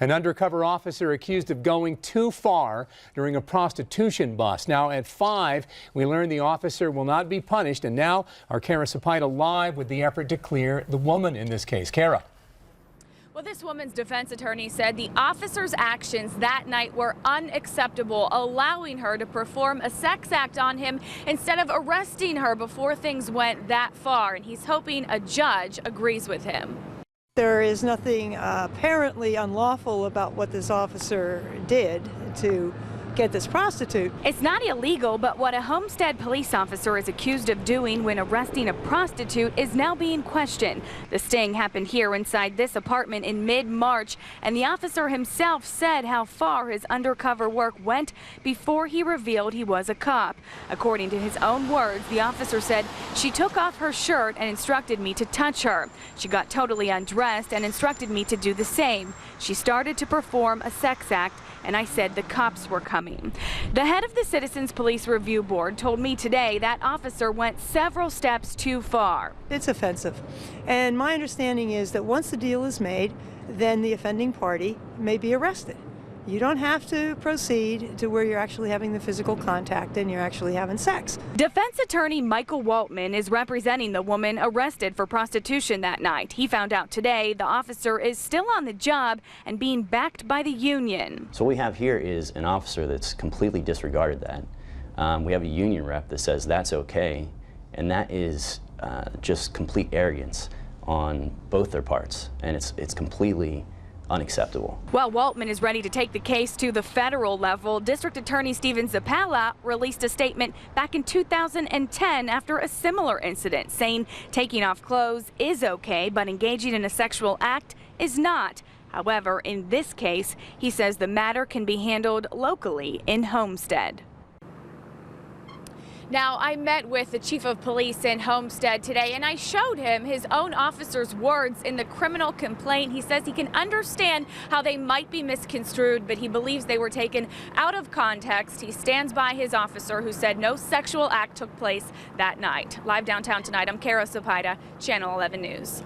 An undercover officer accused of going too far during a prostitution bust. Now at 5, we learned the officer will not be punished, and now our Kara Sapita live with the effort to clear the woman in this case. Kara. Well, this woman's defense attorney said the officer's actions that night were unacceptable, allowing her to perform a sex act on him instead of arresting her before things went that far, and he's hoping a judge agrees with him. There is nothing apparently unlawful about what this officer did to get this prostitute. It's not illegal, but what a Homestead police officer is accused of doing when arresting a prostitute is now being questioned. The sting happened here inside this apartment in mid-March, and the officer himself said how far his undercover work went before he revealed he was a cop. According to his own words, the officer said, "She took off her shirt and instructed me to touch her. She got totally undressed and instructed me to do the same. She started to perform a sex act, and I said the cops were coming." The head of the Citizens Police Review Board told me today that officer went several steps too far. It's offensive. And my understanding is that once the deal is made, then the offending party may be arrested. You don't have to proceed to where you're actually having the physical contact and you're actually having sex. Defense attorney Michael Waltman is representing the woman arrested for prostitution that night. He found out today the officer is still on the job and being backed by the union. So what we have here is an officer that's completely disregarded that. We have a union rep that says that's okay, and that is just complete arrogance on both their parts, and it's completely unacceptable. While Waltman is ready to take the case to the federal level, District Attorney Steven Zappala released a statement back in 2010 after a similar incident, saying taking off clothes is okay, but engaging in a sexual act is not. However, in this case, he says the matter can be handled locally in Homestead. Now, I met with the chief of police in Homestead today, and I showed him his own officer's words in the criminal complaint. He says he can understand how they might be misconstrued, but he believes they were taken out of context. He stands by his officer who said no sexual act took place that night. Live downtown tonight, I'm Kara Sapita, Channel 11 News.